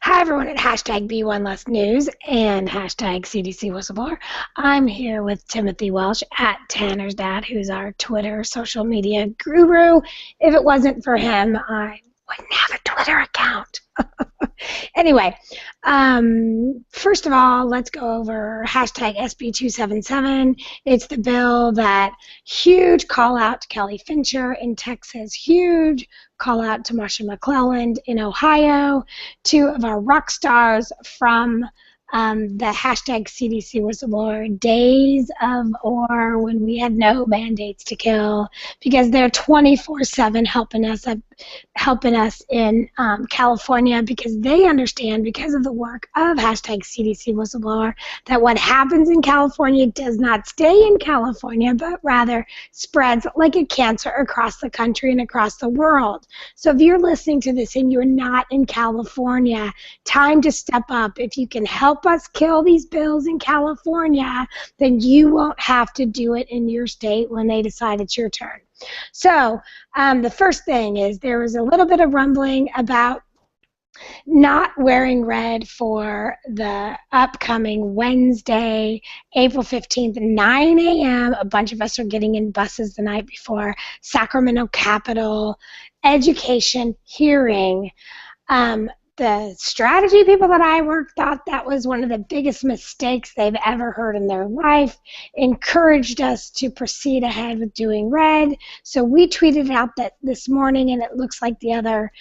Hi everyone at hashtag B1 Less News and hashtag CDC Whistleblower. I'm here with Timothy Welsh at Tanner's Dad, who's our Twitter social media guru. If it wasn't for him, I wouldn't have a Twitter account. Anyway, first of all, let's go over hashtag SB277. It's the bill that huge call out to Kelly Fincher in Texas, huge call out to Marsha McClelland in Ohio, two of our rock stars from the hashtag CDC Whistleblower days of or when we had no mandates to kill, because they're 24/7 helping us in California, because they understand, because of the work of hashtag CDC Whistleblower, that what happens in California does not stay in California, but rather spreads like a cancer across the country and across the world. So if you're listening to this and you're not in California, time to step up. If you can help us kill these bills in California, then you won't have to do it in your state when they decide it's your turn. So the first thing is there was a little bit of rumbling about not wearing red for the upcoming Wednesday, April 15th, 9 a.m. A bunch of us are getting in buses the night before Sacramento Capitol education hearing. The strategy people that I work thought that was one of the biggest mistakes they've ever heard in their life, encouraged us to proceed ahead with doing red. So we tweeted out that this morning, and it looks like the other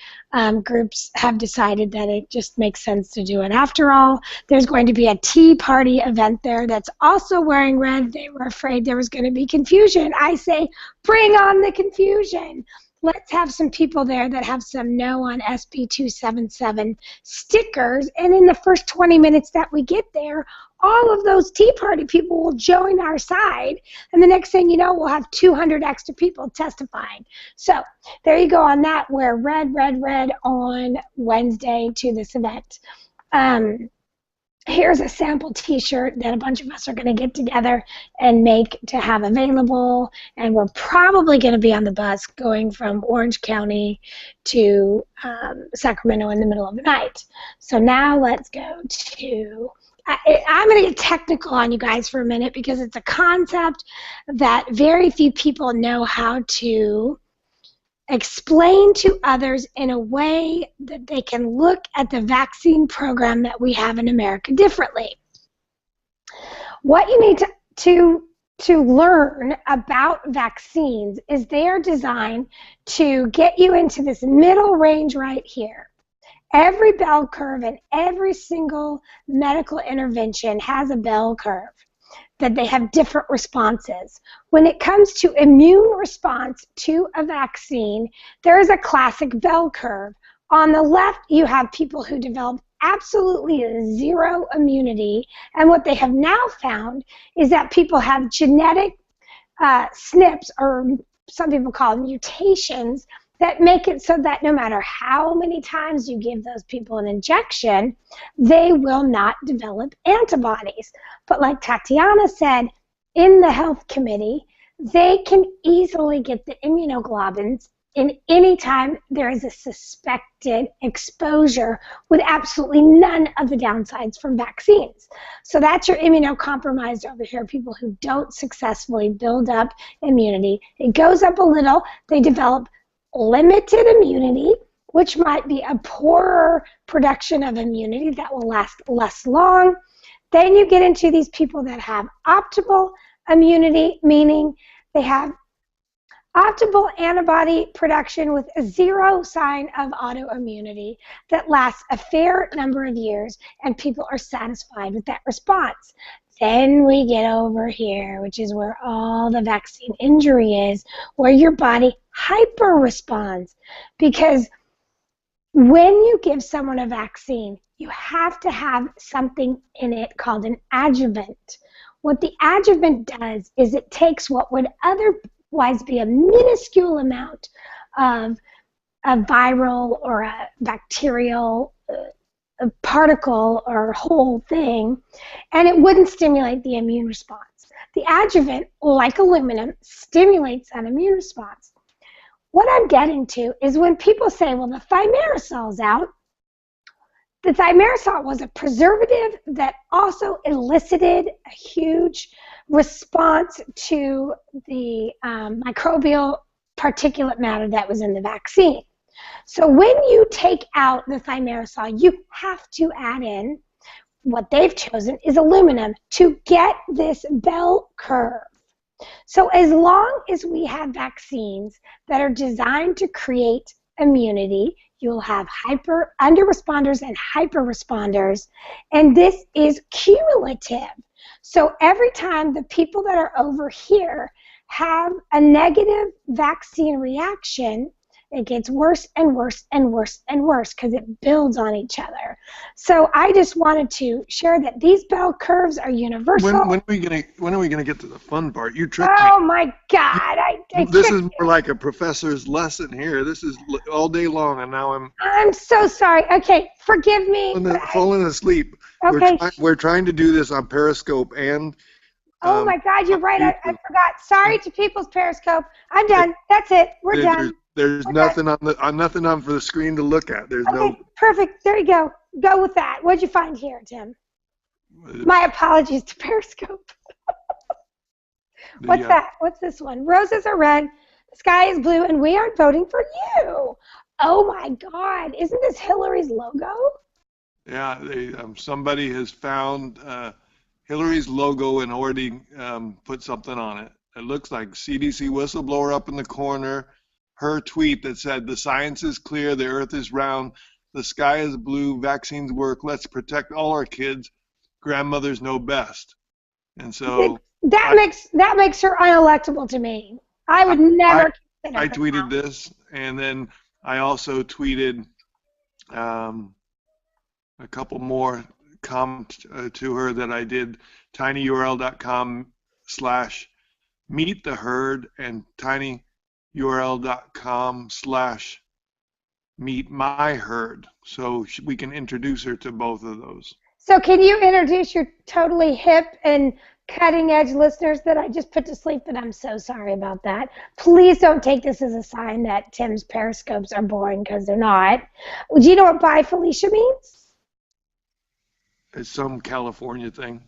groups have decided that it just makes sense to do it. After all, there's going to be a Tea Party event there that's also wearing red. They were afraid there was going to be confusion. I say, bring on the confusion. Let's have some people there that have some no on SB277 stickers, and in the first 20 minutes that we get there, all of those Tea Party people will join our side, and the next thing you know, we'll have 200 extra people testifying. So there you go on that. Wear red, red, red on Wednesday to this event. Here's a sample t-shirt that a bunch of us are going to get together and make to have available, and we're probably going to be on the bus going from Orange County to Sacramento in the middle of the night. So now let's go to, I'm going to get technical on you guys for a minute, because it's a concept that very few people know how to explain to others in a way that they can look at the vaccine program that we have in America differently. What you need to learn about vaccines is they are designed to get you into this middle range right here. Every bell curve and every single medical intervention has a bell curve, that they have different responses. When it comes to immune response to a vaccine, there is a classic bell curve. On the left, you have people who develop absolutely zero immunity, and what they have now found is that people have genetic SNPs, or some people call them mutations, that make it so that no matter how many times you give those people an injection, they will not develop antibodies. But like Tatiana said in the health committee, they can easily get the immunoglobulins in any time there is a suspected exposure with absolutely none of the downsides from vaccines. So that's your immunocompromised over here, people who don't successfully build up immunity. It goes up a little, they develop limited immunity, which might be a poorer production of immunity that will last less long. Then you get into these people that have optimal immunity, meaning they have optimal antibody production with a zero sign of autoimmunity that lasts a fair number of years, and people are satisfied with that response. Then we get over here, which is where all the vaccine injury is, where your body hyper responds. Because when you give someone a vaccine, you have to have something in it called an adjuvant. What the adjuvant does is it takes what would otherwise be a minuscule amount of a viral or a bacterial a particle or whole thing, and it wouldn't stimulate the immune response. The adjuvant, like aluminum, stimulates that immune response. What I'm getting to is when people say, well, the thimerosal is out, the thimerosal was a preservative that also elicited a huge response to the microbial particulate matter that was in the vaccine. So when you take out the thimerosal, you have to add in what they've chosen is aluminum to get this bell curve. So as long as we have vaccines that are designed to create immunity, you'll have under-responders and hyper-responders, and this is cumulative. So every time the people that are over here have a negative vaccine reaction, it gets worse and worse and worse and worse because it builds on each other. So I just wanted to share that these bell curves are universal. When are we gonna get to the fun part? You tricked me. Oh my God! This is more like a professor's lesson here. This is all day long, and now I'm so sorry. Okay, forgive me. falling asleep. Okay. We're trying to do this on Periscope and. Oh my God! You're right. I forgot. Sorry to people's Periscope. I'm done. That's it. We're done. There's nothing on for the screen to look at. There's no. Perfect. There you go. Go with that. What'd you find here, Tim? My apologies to Periscope. What's that? What's this one? Roses are red, the sky is blue, and we aren't voting for you. Oh my God! Isn't this Hillary's logo? Yeah, somebody has found Hillary's logo and already put something on it. It looks like CDC whistleblower up in the corner. Her tweet that said, "The science is clear, the earth is round, the sky is blue, vaccines work, let's protect all our kids, grandmothers know best." And so that makes her unelectable to me. I would never consider I tweeted this, and then I also tweeted a couple more comments to her that I did, tinyurl.com/meet the herd and tinyurl.com/meet my herd, so we can introduce her to both of those. So can you introduce your totally hip and cutting edge listeners that I just put to sleep, and I'm so sorry about that. Please don't take this as a sign that Tim's Periscopes are boring, because they're not. Do you know what Bye Felicia means? It's some California thing.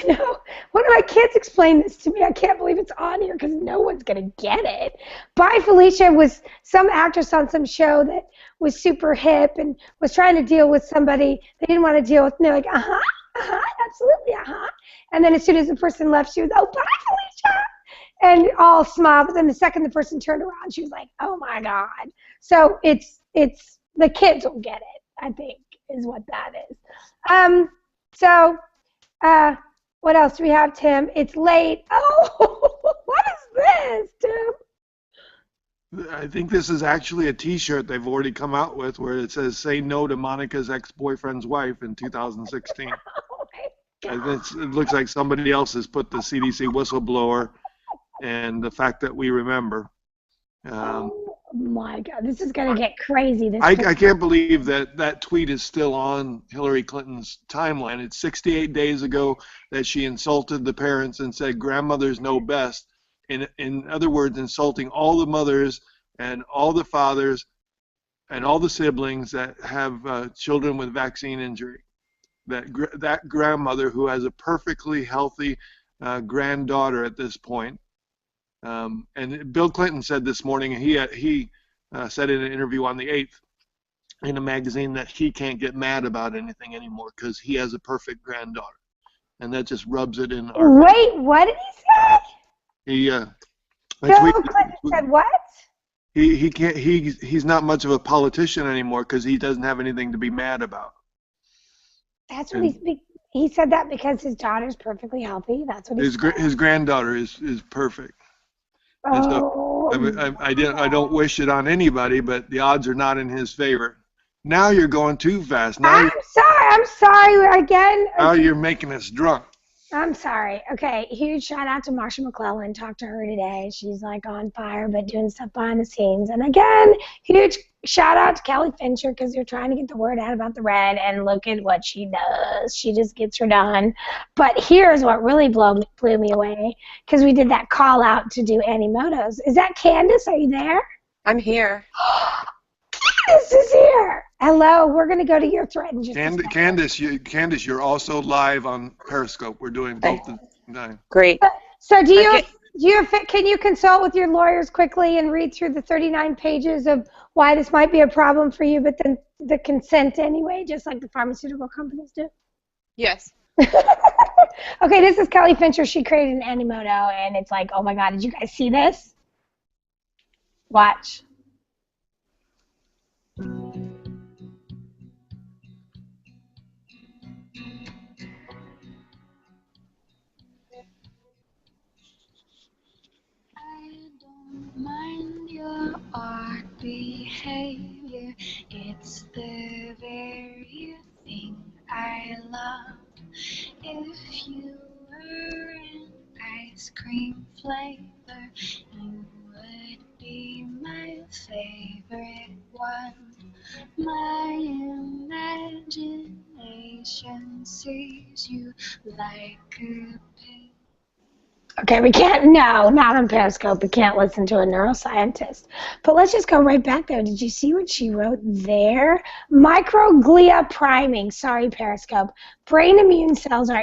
You know, one of my kids explained this to me. I can't believe it's on here because no one's going to get it. Bye Felicia was some actress on some show that was super hip and was trying to deal with somebody they didn't want to deal with. And they're like, absolutely, And then as soon as the person left, she was, oh, bye Felicia, and all smiled. But then the second the person turned around, she was like, oh my God. So it's the kids will get it, I think, is what that is. What else do we have, Tim? It's late. Oh, what is this, Tim? I think this is actually a T-shirt they've already come out with where it says, "Say no to Monica's ex-boyfriend's wife" in 2016. Oh my God. It looks like somebody else has put the CDC whistleblower and the fact that we remember. Oh my God, this is going to get crazy. I can't believe that tweet is still on Hillary Clinton's timeline. It's 68 days ago that she insulted the parents and said grandmothers know best. In other words, insulting all the mothers and all the fathers and all the siblings that have children with vaccine injury. That grandmother who has a perfectly healthy granddaughter at this point. And Bill Clinton said this morning, he said in an interview on the 8th in a magazine that he can't get mad about anything anymore because he has a perfect granddaughter. And that just rubs it in our face. Wait, what did he say? Bill Clinton said what? He's not much of a politician anymore because he doesn't have anything to be mad about. That's what he said that because his daughter's perfectly healthy. That's what he said. His granddaughter is perfect. Oh. So, I don't wish it on anybody, but the odds are not in his favor. Now you're going too fast. I'm sorry again. Now you're making us drunk. I'm sorry. Okay, huge shout out to Marsha McClellan. Talked to her today. She's like on fire, but doing stuff behind the scenes. And again, huge shout out to Kelly Fincher because they're trying to get the word out about the red. And look at what she does. She just gets her done. But here's what really blew me away because we did that call out to do Annie Motos. Is that Candace? Are you there? I'm here. Candace is here. Hello. We're going to go to your thread in just a second. Candace, you're also live on Periscope. We're doing both at the same time. Great. So can you consult with your lawyers quickly and read through the 39 pages of why this might be a problem for you, but then the consent anyway, just like the pharmaceutical companies do? Yes. Okay, this is Kelly Fincher. She created an Animoto, and it's like, oh my God, did you guys see this? Watch. I don't mind your odd behavior. It's the very thing I love. If you were an ice cream flavor, you would be my favorite one. My imagination sees you like a picture. Okay, we can't, no, not on Periscope. We can't listen to a neuroscientist. But let's just go right back there. Did you see what she wrote there? Microglia priming. Sorry, Periscope. Brain immune cells are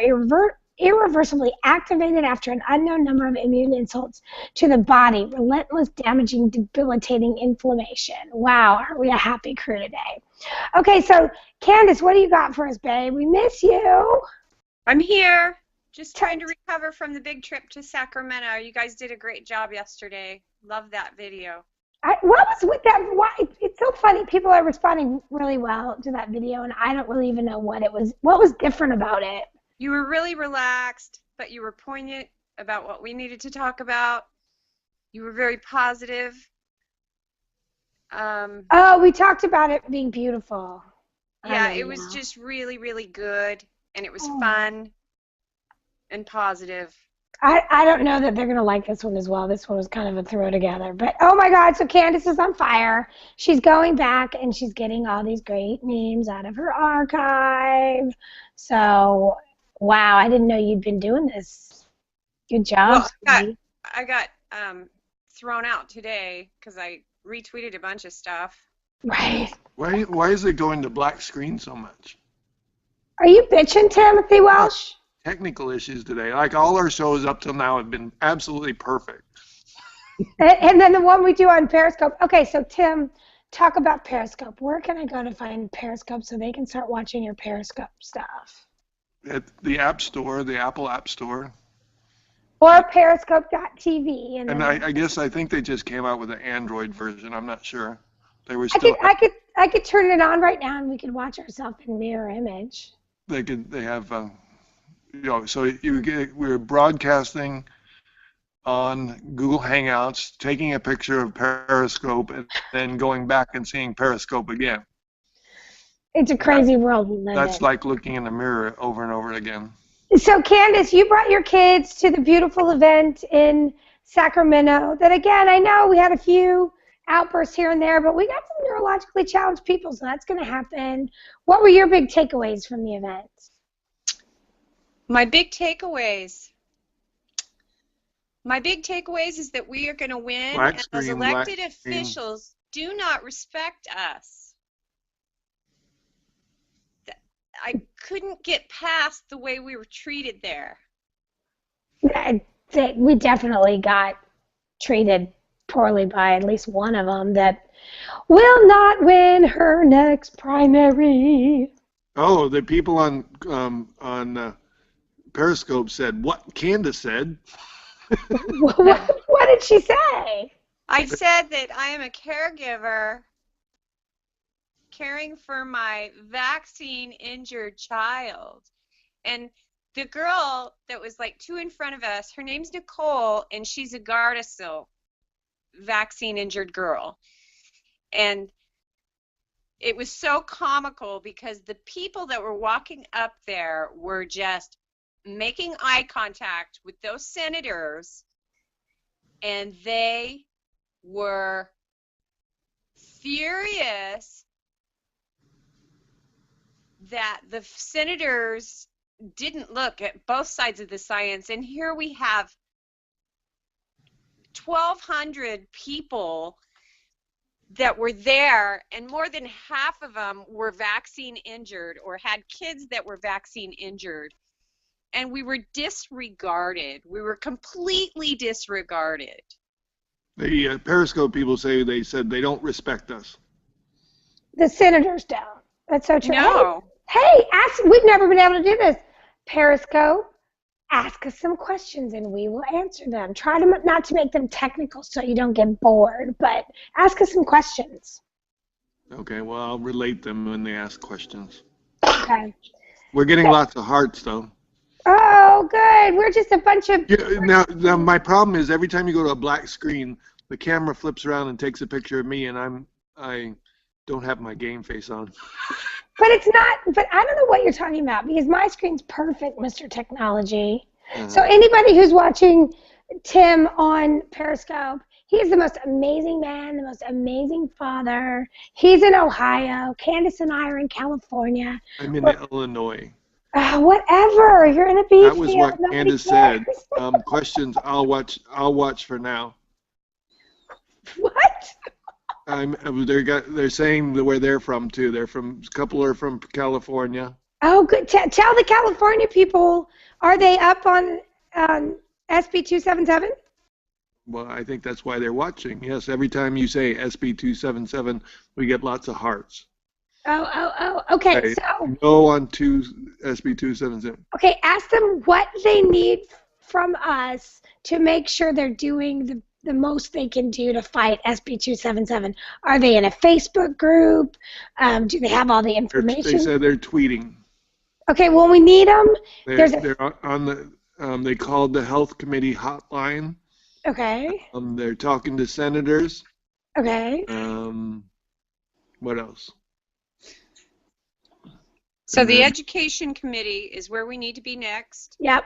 irreversibly activated after an unknown number of immune insults to the body. Relentless, damaging, debilitating inflammation. Wow, aren't we a happy crew today? Okay, so Candace, what do you got for us, babe? We miss you. I'm here. Just trying to recover from the big trip to Sacramento. You guys did a great job yesterday. Love that video. What was with that? Why? It's so funny. People are responding really well to that video, and I don't really even know what it was. What was different about it? You were really relaxed, but you were poignant about what we needed to talk about. You were very positive. Oh, we talked about it being beautiful. Yeah, it was just really, really good, and it was fun and positive. I don't know that they're going to like this one as well. This one was kind of a throw together. But, oh, my God, so Candace is on fire. She's going back, and she's getting all these great memes out of her archive. So, wow, I didn't know you'd been doing this. Good job. Well, I got thrown out today because I retweeted a bunch of stuff. Right. Why is it going to black screen so much? Are you bitching, Timothy Welsh? Technical issues today. Like all our shows up till now have been absolutely perfect. And then the one we do on Periscope. Okay, so Tim, talk about Periscope. Where can I go to find Periscope so they can start watching your Periscope stuff? At the App Store, the Apple App Store. Or Periscope.tv. And I think they just came out with an Android version. I'm not sure. They were still. I could turn it on right now and we could watch ourselves in mirror image. They have. So we're broadcasting on Google Hangouts, taking a picture of Periscope, and then going back and seeing Periscope again. It's a crazy world we live in. That's like looking in the mirror over and over again. So, Candace, you brought your kids to the beautiful event in Sacramento. That, again, I know we had a few outbursts here and there, but we got some neurologically challenged people, so that's going to happen. What were your big takeaways from the event? My big takeaways is that we are going to win, and those elected officials do not respect us. I couldn't get past the way we were treated there. We definitely got treated poorly by at least one of them that will not win her next primary. Oh, the people on Periscope said what Candace said. What did she say? I said that I am a caregiver caring for my vaccine-injured child. And the girl that was like 2 in front of us, her name's Nicole, and she's a Gardasil vaccine-injured girl. And it was so comical because the people that were walking up there were just making eye contact with those senators, and they were furious that the senators didn't look at both sides of the science. And here we have 1,200 people that were there, and more than half of them were vaccine injured or had kids that were vaccine injured. And we were disregarded. We were completely disregarded. The Periscope people they said they don't respect us. The senators don't. That's so true. No. Hey, we've never been able to do this. Periscope, ask us some questions and we will answer them. Try to not to make them technical so you don't get bored, but ask us some questions. Okay, well, I'll relate them when they ask questions. Okay. We're getting lots of hearts, though. Oh, good. We're just a bunch of... Yeah, now, my problem is every time you go to a black screen, the camera flips around and takes a picture of me, and I don't have my game face on. But it's not... But I don't know what you're talking about, because my screen's perfect, Mr. Technology. So anybody who's watching Tim on Periscope, he is the most amazing man, the most amazing father. He's in Ohio. Candace and I are in California. I'm in Illinois. Whatever. You're in a beach. That was what Candace said. Questions I'll watch for now. What? They're saying where they're from too. A couple are from California. Oh, good. Tell the California people. Are they up on SB 277? Well, I think that's why they're watching. Yes, every time you say SB 277, we get lots of hearts. Oh. Okay, so no on SB 277. Okay, ask them what they need from us to make sure they're doing the most they can do to fight SB 277. Are they in a Facebook group? Do they have all the information? They said they're tweeting. Okay, well, we need them. They're on the. They called the health committee hotline. Okay. They're talking to senators. Okay. What else? So the education committee is where we need to be next. Yep.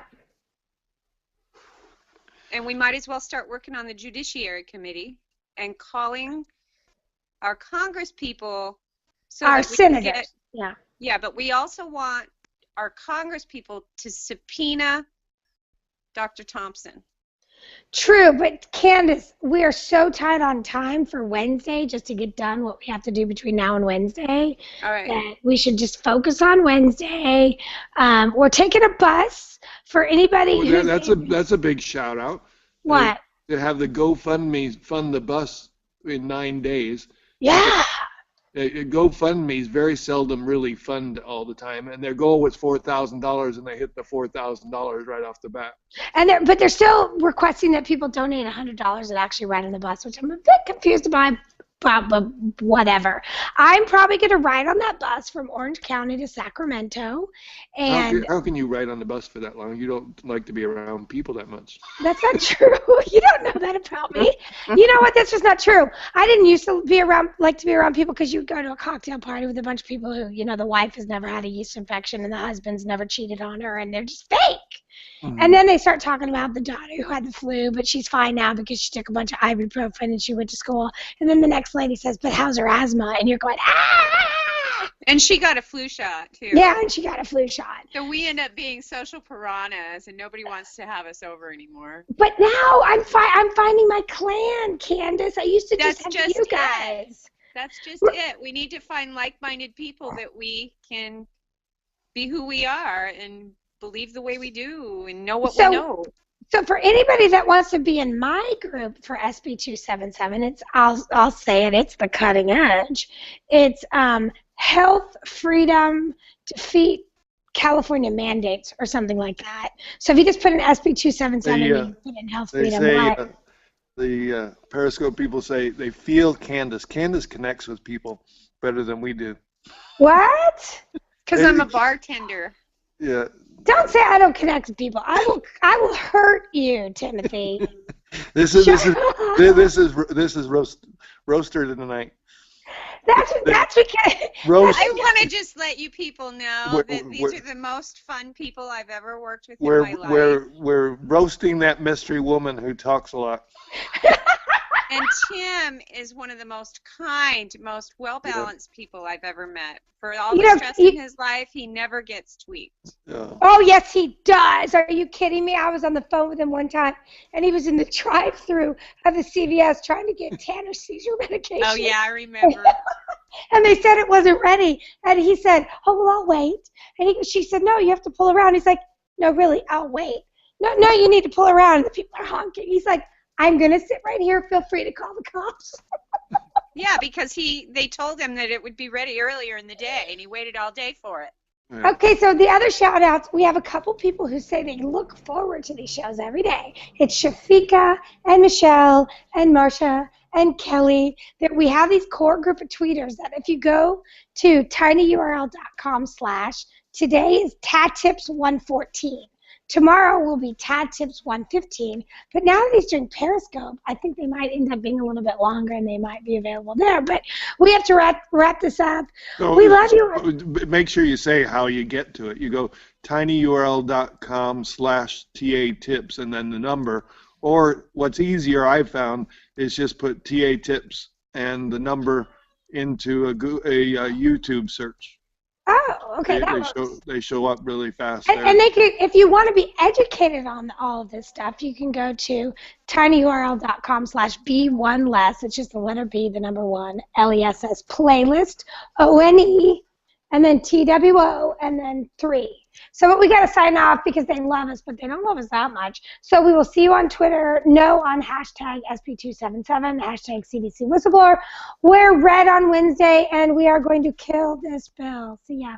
And we might as well start working on the judiciary committee and calling our Congress people. So our senators. Yeah. Yeah, but we also want our Congress people to subpoena Dr. Thompson. True, but Candace, we are so tight on time for Wednesday just to get done what we have to do between now and Wednesday. All right. That we should just focus on Wednesday. We're taking a bus for anybody who's... That's a big shout out. What? To have the GoFundMe fund the bus in 9 days. Yeah. GoFundMe's very seldom really fund all the time, and their goal was $4,000, and they hit the $4,000 right off the bat. But they're still requesting that people donate $100 and actually ride on the bus, which I'm a bit confused about. But whatever. I'm probably going to ride on that bus from Orange County to Sacramento. And how can you ride on the bus for that long? You don't like to be around people that much. That's not true. You don't know that about me. You know what? That's just not true. I didn't used to like to be around people because you'd go to a cocktail party with a bunch of people who, the wife has never had a yeast infection and the husband's never cheated on her, and they're just fake. Mm-hmm. And then they start talking about the daughter who had the flu, but she's fine now because she took a bunch of ibuprofen and she went to school. And then the next lady says, but how's her asthma? And you're going, ah! And she got a flu shot, too. Yeah, and she got a flu shot. So we end up being social piranhas, and nobody wants to have us over anymore. But now I'm finding my clan, Candace. I used to just have you guys. That's just it. We need to find like-minded people that we can be who we are and believe the way we do and know what we know. So for anybody that wants to be in my group for SB 277, I'll say it. It's the cutting edge. It's health, freedom, defeat California mandates or something like that. So if you just put in SB 277 and you put in health, freedom, the Periscope people say they feel Candace. Candace connects with people better than we do. What? Because I'm a bartender. Yeah. Don't say I don't connect with people. I will hurt you, Timothy. This is roaster tonight. That's because I want to just let you people know that these are the most fun people I've ever worked with in my life. We're roasting that mystery woman who talks a lot. And Tim is one of the most kind, most well-balanced people I've ever met. For all the stress in his life, he never gets tweaked. Yeah. Oh, yes, he does. Are you kidding me? I was on the phone with him one time, and he was in the drive-thru of the CVS trying to get Tanner's seizure medication. Oh, yeah, I remember. And they said it wasn't ready. And he said, oh, well, I'll wait. And she said, no, you have to pull around. He's like, no, really, I'll wait. No, you need to pull around. And the people are honking. He's like, I'm going to sit right here. Feel free to call the cops. Yeah, because they told him that it would be ready earlier in the day, and he waited all day for it. Yeah. Okay, so the other shout-outs, we have a couple people who say they look forward to these shows every day. It's Shafika and Michelle and Marcia and Kelly. That we have these core group of tweeters that if you go to tinyurl.com/today is TadTips114. Tomorrow will be TadTips115, but now that he's doing Periscope, I think they might end up being a little bit longer and they might be available there. But we have to wrap this up. So, we love you. Make sure you say how you get to it. You go tinyurl.com/TATips and then the number. Or what's easier I've found is just put TA Tips and the number into a YouTube search. Oh, okay, that works. They show up really fast. And they can, if you want to be educated on all of this stuff, you can go to tinyurl.com/B1less. It's just the letter B, the number 1, LESS, playlist, ONE, and then TWO, and then 3. So we got to sign off because they love us, but they don't love us that much. So we will see you on Twitter. No on #SP277, #CDC Whistleblower. We're red on Wednesday, and we are going to kill this bill. See ya.